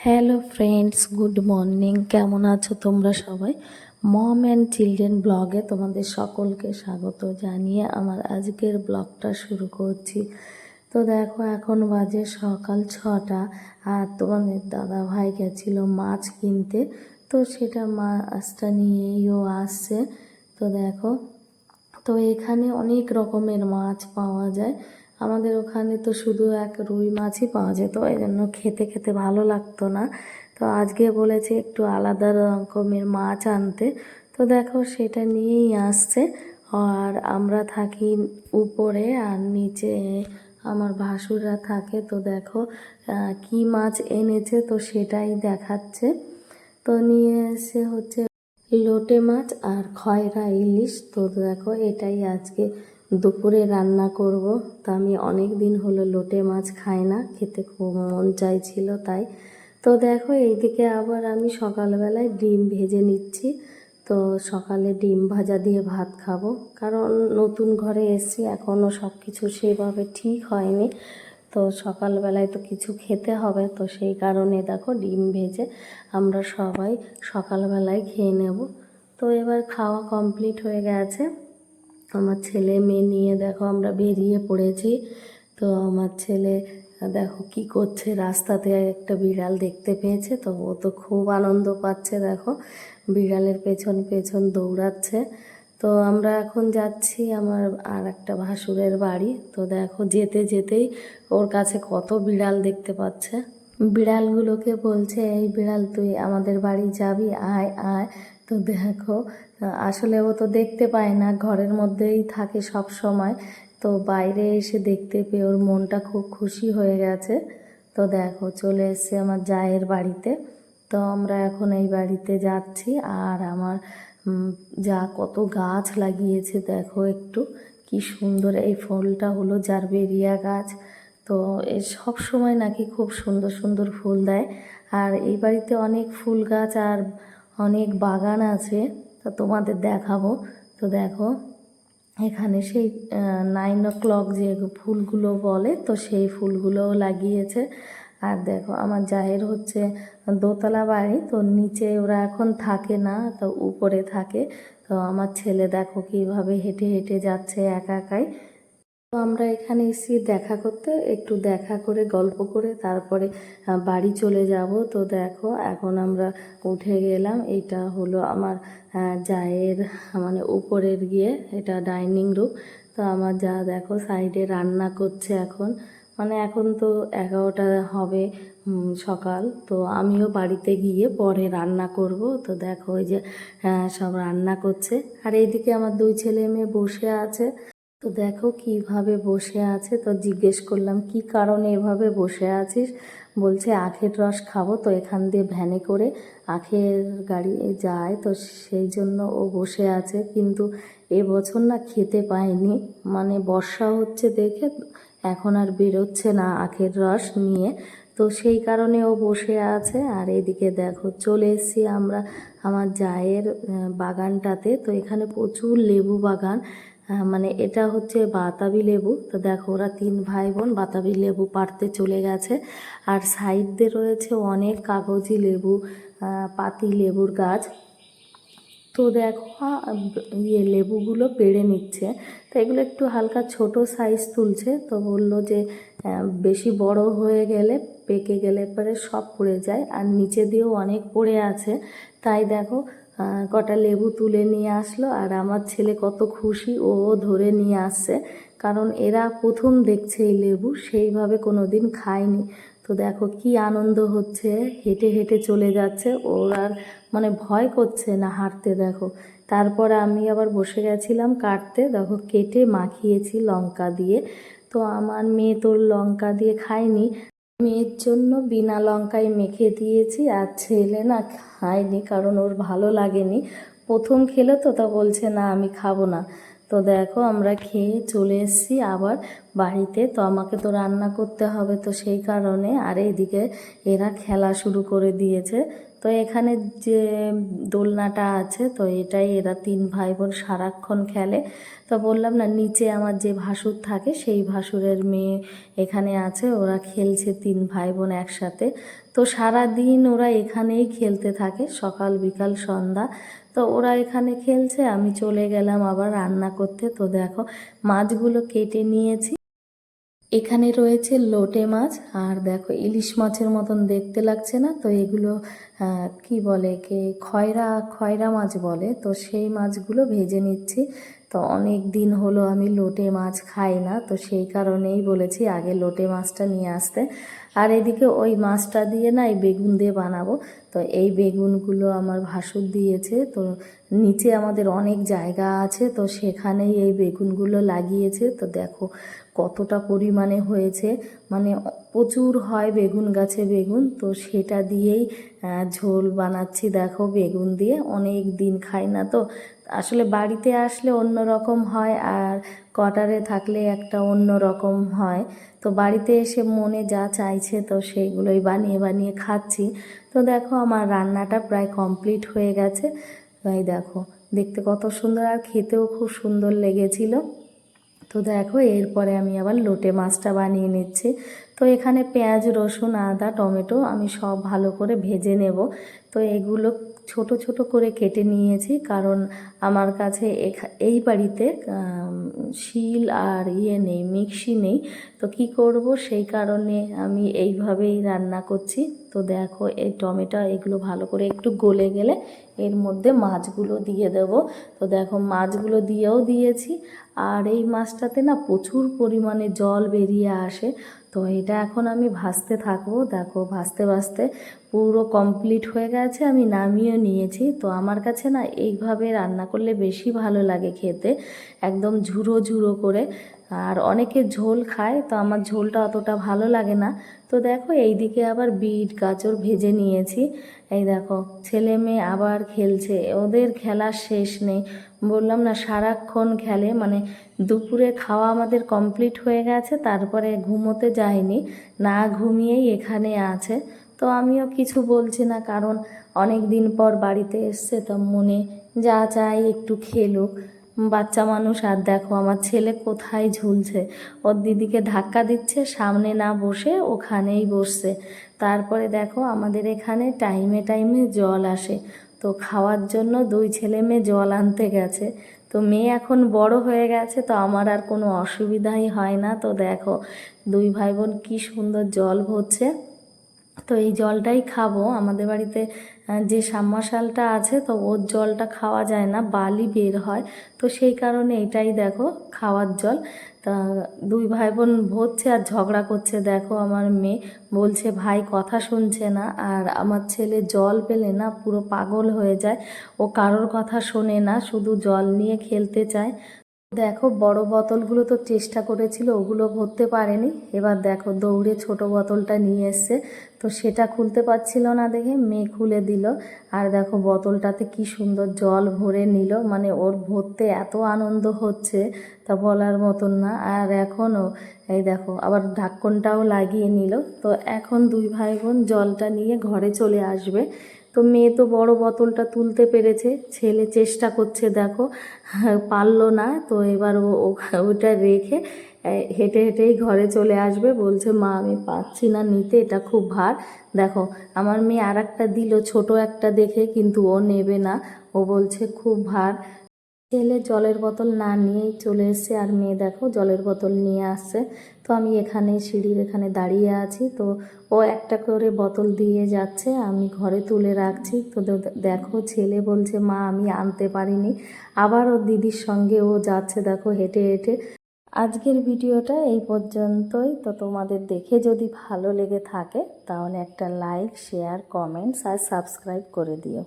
Hello friends, good morning. কেমন আছো তোমরা সবাই? মম অ্যান্ড চিলড্রেন ব্লগে তোমাদের সকলকে স্বাগত জানিয়ে আমার আজকের ব্লগটা শুরু করছি। তো দেখো, এখন বাজে সকাল 6টা, আর তোমাদের দাদা ভাই গেছিলো মাছ কিনতে। তো সেটা মাছটা নিয়েইও আসছে। তো দেখো, তো এখানে অনেক রকমের মাছ পাওয়া যায়। আমাদের ওখানে তো শুধু এক রুই মাছই পাওয়া যেত, এই জন্য খেতে খেতে ভালো লাগতো না। তো আজকে বলেছে একটু আলাদা রকমের মাছ আনতে। তো দেখো, সেটা নিয়েই আসছে। আর আমরা থাকি উপরে, আর নিচে আমার ভাসুররা থাকে। তো দেখো কি মাছ এনেছে, তো সেটাই দেখাচ্ছে। তো নিয়ে এসে হচ্ছে লোটে মাছ আর খয়রা ইলিশ। তো দেখো, এটাই আজকে দুপুরে রান্না করব। তো আমি অনেক দিন হলো লোটে মাছ খাই না, খেতে খুব মন চাইছিল তাই। তো দেখো, এইদিকে আবার আমি সকালবেলায় ডিম ভেজে নিচ্ছি। তো সকালে ডিম ভাজা দিয়ে ভাত খাবো, কারণ নতুন ঘরে এসেছি, এখনও সব কিছু সেভাবে ঠিক হয়নি। তো সকালবেলায় তো কিছু খেতে হবে, তো সেই কারণে দেখো ডিম ভেজে আমরা সবাই সকালবেলায় খেয়ে নেব। তো এবার খাওয়া কমপ্লিট হয়ে গেছে। আমার ছেলে মেয়ে নিয়ে দেখো আমরা বেরিয়ে পড়েছি। তো আমার ছেলে দেখো কি করছে, রাস্তাতে একটা বিড়াল দেখতে পেয়েছে, তো ও তো খুব আনন্দ পাচ্ছে। দেখো, বিড়ালের পেছন পেছন দৌড়াচ্ছে। তো আমরা এখন যাচ্ছি আমার আর একটা ভাসুরের বাড়ি। তো দেখো, যেতে যেতেই ওর কাছে কত বিড়াল দেখতে পাচ্ছে। বিড়ালগুলোকে বলছে, এই বিড়াল তুই আমাদের বাড়ি যাবি, আয় আয়। তো দেখো, আসলে ও তো দেখতে পায় না, ঘরের মধ্যেই থাকে সব সময়। তো বাইরে এসে দেখতে পেয়ে ওর মনটা খুব খুশি হয়ে গেছে। তো দেখো, চলে এসেছে আমার জায়ের বাড়িতে। তো আমরা এখন এই বাড়িতে যাচ্ছি। আর আমার যা কত গাছ লাগিয়েছে দেখো, একটু কি সুন্দর। এই ফুলটা হলো জারবেরিয়া গাছ। তো এর সব সময় নাকি খুব সুন্দর সুন্দর ফুল দেয়। আর এই বাড়িতে অনেক ফুল গাছ আর অনেক বাগান আছে, তো তোমাদের দেখাবো। তো দেখো, এখানে সেই 9 o'clock যে ফুলগুলো বলে, তো সেই ফুলগুলোও লাগিয়েছে। আর দেখো, আমার জায়ের হচ্ছে দোতলা বাড়ি, তো নিচে ওরা এখন থাকে না, তো উপরে থাকে। তো আমার ছেলে দেখো কীভাবে হেঁটে হেঁটে যাচ্ছে একা একাই। তো আমরা এখানে এসে দেখা করতে, একটু দেখা করে গল্প করে তারপরে বাড়ি চলে যাব। তো দেখো, এখন আমরা উঠে গেলাম। এটা হলো আমার জায়ের মানে উপরের গিয়ে, এটা ডাইনিং রুম। তো আমার যা দেখো সাইডে রান্না করছে এখন, মানে এখন তো 11টা হবে সকাল। তো আমিও বাড়িতে গিয়ে পরে রান্না করব। তো দেখো, ওই যে সব রান্না করছে। আর এইদিকে আমার 2 ছেলে মেয়ে বসে আছে। তো দেখো কিভাবে বসে আছে। তো জিজ্ঞেস করলাম কি কারণে এভাবে বসে আছিস। বলছে আখের রস খাবো, তো এখান দিয়ে ভ্যানে করে আখের গাড়ি যায়, তো সেই জন্য ও বসে আছে। কিন্তু এবছর না খেতে পায়নি, মানে বর্ষা হচ্ছে দেখে এখন আর বেরোচ্ছে না আখের রস নিয়ে। তো সেই কারণে ও বসে আছে। আর এদিকে দেখো, চলে এসেছি আমরা আমার জায়ের বাগানটাতে। তো এখানে প্রচুর লেবু বাগান, মানে এটা হচ্ছে বাতাবি লেবু। তো দেখো, ওরা 3 ভাই বোন বাতাবি লেবু পাড়তে চলে গেছে। আর সাইড দিয়ে রয়েছে অনেক কাগজি লেবু, পাতি লেবুর গাছ। তো দেখো, লেবুগুলো পেড়ে নিচ্ছে। তো এগুলো একটু হালকা ছোট সাইজ তুলছে। তো বললো যে বেশি বড় হয়ে গেলে, পেকে গেলে পরে সব পড়ে যায়, আর নিচে দিয়েও অনেক পড়ে আছে। তাই দেখো, কটা লেবু তুলে নিয়ে আসলো। আর আমার ছেলে কত খুশি, ও ধরে নিয়ে আসছে, কারণ এরা প্রথম দেখছে এই লেবু, সেইভাবে কোনো দিন খায়নি। তো দেখো কি আনন্দ হচ্ছে, হেঁটে হেঁটে চলে যাচ্ছে। ওর আর মানে ভয় করছে না হাঁটতে। দেখো, তারপরে আমি আবার বসে গেছিলাম কাটতে। দেখো, কেটে মাখিয়েছি লঙ্কা দিয়ে। তো আমার মেয়ে তো লঙ্কা দিয়ে খায়নি, মেয়ের জন্য বিনা লঙ্কায় মেখে দিয়েছি। আর ছেলে না খায়নি, কারণ ওর ভালো লাগেনি, প্রথম খেলো তো, তা বলছে না আমি খাবো না। তো দেখো, আমরা খেয়ে চলে এসেছি আবার বাড়িতে। তো আমাকে তো রান্না করতে হবে, তো সেই কারণে। আর এইদিকে এরা খেলা শুরু করে দিয়েছে। তো এখানে যে দোলনাটা আছে, তো এটাই এরা 3 ভাই বোন সারাক্ষণ খেলে। তো বললাম না, নিচে আমার যে ভাসুর থাকে সেই ভাসুরের মেয়ে এখানে আছে, ওরা খেলছে 3 ভাই বোন একসাথে। তো সারা দিন ওরা এখানেই খেলতে থাকে, সকাল বিকাল সন্ধ্যা। তো ওরা এখানে খেলছে, আমি চলে গেলাম আবার রান্না করতে। তো দেখো মাছগুলো কেটে নিয়েছি। এখানে রয়েছে লোটে মাছ, আর দেখো ইলিশ মাছের মতন দেখতে লাগছে না? তো এগুলো কি বলে কে, খয়রা খয়রা মাছ বলে। তো সেই মাছগুলো ভেজে নিচ্ছি। তো অনেক দিন হলো আমি লোটে মাছ খাই না, তো সেই কারণেই বলেছি আগে লোটে মাছটা নিয়ে আসতে। আর এদিকে ওই মাছটা দিয়ে না এই বেগুন দিয়ে বানাবো। তো এই বেগুনগুলো আমার ভাসুর দিয়েছে। তো নিচে আমাদের অনেক জায়গা আছে, তো সেখানেই এই বেগুনগুলো লাগিয়েছে। তো দেখো কতটা পরিমাণে হয়েছে, মানে প্রচুর হয় বেগুন গাছে বেগুন। তো সেটা দিয়েই ঝোল বানাচ্ছি। দেখো বেগুন দিয়ে অনেক দিন খাই না, তো আসলে বাড়িতে আসলে অন্য রকম হয়, আর কোয়ার্টারে থাকলে একটা অন্য রকম হয়। তো বাড়িতে এসে মনে যা চাইছে তো সেইগুলোই বানিয়ে বানিয়ে খাচ্ছি। তো দেখো আমার রান্নাটা প্রায় কমপ্লিট হয়ে গেছে। এই দেখো দেখতে কত সুন্দর, আর খেতেও খুব সুন্দর লেগেছিল। তো দেখো এরপরে আমি আবার লোটে মাছটা বানিয়ে নিচ্ছি। তো এখানে পেঁয়াজ রসুন আদা টমেটো আমি সব ভালো করে ভেজে নেব। তো এগুলো ছোট ছোট করে কেটে নিয়েছি, কারণ আমার কাছে এই বাড়িতে শিল আর নেই, মিক্সি নেই। তো কি করব, সেই কারণে আমি এইভাবেই রান্না করছি। তো দেখো এই টমেটো এগুলো ভালো করে একটু গলে গেলে এর মধ্যে মাছগুলো দিয়ে দেব। তো দেখো মাছগুলো দিয়েও দিয়েছি। আর এই মাছটাতে না প্রচুর পরিমাণে জল বেরিয়ে আসে। তো এটা এখন আমি ভাজতে থাকবো। দেখো ভাজতে ভাজতে পুরো কমপ্লিট হয়ে গেছে, আমি নামিয়ে নিয়েছি। তো আমার কাছে না এইভাবে রান্না করলে বেশি ভালো লাগে খেতে, একদম ঝুরো ঝুরো করে। আর অনেকে ঝোল খায়, তো আমার ঝোলটা অতটা ভালো লাগে না। তো দেখো এইদিকে আবার বিট গাজর ভেজে নিয়েছি। এই দেখো ছেলে মেয়ে আবার খেলছে, ওদের খেলার শেষ নেই। বললাম না সারাক্ষণ খেলে, মানে দুপুরে খাওয়া আমাদের কমপ্লিট হয়ে গেছে, তারপরে ঘুমোতে যায়নি, না ঘুমিয়েই এখানে আছে। তো আমিও কিছু বলছি না, কারণ অনেক দিন পর বাড়িতে এসছে, তো মনে যা চাই একটু খেলুক, বাচ্চা মানুষ। আর দেখো আমার ছেলে কোথায় ঝুলছে, ওর দিদিকে ধাক্কা দিচ্ছে, সামনে না বসে ওখানেই বসছে। তারপরে দেখো আমাদের এখানে টাইমে টাইমে জল আসে, তো খাওয়ার জন্য দুই ছেলে মেয়ে জল আনতে গেছে। তো মেয়ে এখন বড় হয়ে গেছে, তো আমার আর কোনো অসুবিধাই হয় না। তো দেখো দুই ভাই বোন কী সুন্দর জল ভরছে। তো এই জলটাই খাবো। আমাদের বাড়িতে যে সাবমার্শালটা আছে, তো ওর জলটা খাওয়া যায় না, বালি বের হয়। তো সেই কারণে এটাই দেখো খাওয়ার জল। তা দুই ভাই বোন ভরছে আর ঝগড়া করছে। দেখো আমার মেয়ে বলছে ভাই কথা শুনছে না, আর আমার ছেলে জল পেলে না পুরো পাগল হয়ে যায়, ও কারোর কথা শোনে না, শুধু জল নিয়ে খেলতে চায়। দেখো বড় বোতলগুলো তো চেষ্টা করেছিল, ওগুলো ভরতে পারেনি। এবার দেখো দৌড়ে ছোট বোতলটা নিয়ে এসছে, তো সেটা খুলতে পারছিল না দেখে মেয়ে খুলে দিল। আর দেখো বোতলটাতে কি সুন্দর জল ভরে নিল, মানে ওর ভরতে এত আনন্দ হচ্ছে তা বলার মতন না। আর এখনও এই দেখো আবার ঢাকনটাও লাগিয়ে নিল। তো এখন দুই ভাই বোন জলটা নিয়ে ঘরে চলে আসবে। তো মেয়ে তো বড় বোতলটা তুলতে পেরেছে, ছেলে চেষ্টা করছে দেখো, পারলো না। তো এবার ওটা রেখে হেঁটে হেঁটেই ঘরে চলে আসবে, বলছে মা আমি পারছি না নিতে, এটা খুব ভার। দেখো আমার মেয়ে আর একটা দিল ছোট একটা দেখে, কিন্তু ও নেবে না, ও বলছে খুব ভার। ছেলে জলের বোতল না নিয়েই চলে এসছে, আর মেয়ে দেখো জলের বোতল নিয়ে আসছে। তো আমি এখানে সিঁড়ির এখানে দাঁড়িয়ে আছি, তো ও একটা করে বোতল দিয়ে যাচ্ছে, আমি ঘরে তুলে রাখছি। তো দেখো ছেলে বলছে মা আমি আনতে পারিনি, আবার ওর দিদির সঙ্গে ও যাচ্ছে দেখো হেঁটে হেঁটে। আজকের ভিডিওটা এই পর্যন্তই। তো তোমাদের দেখে যদি ভালো লেগে থাকে তাহলে একটা লাইক শেয়ার কমেন্টস আর সাবস্ক্রাইব করে দিও।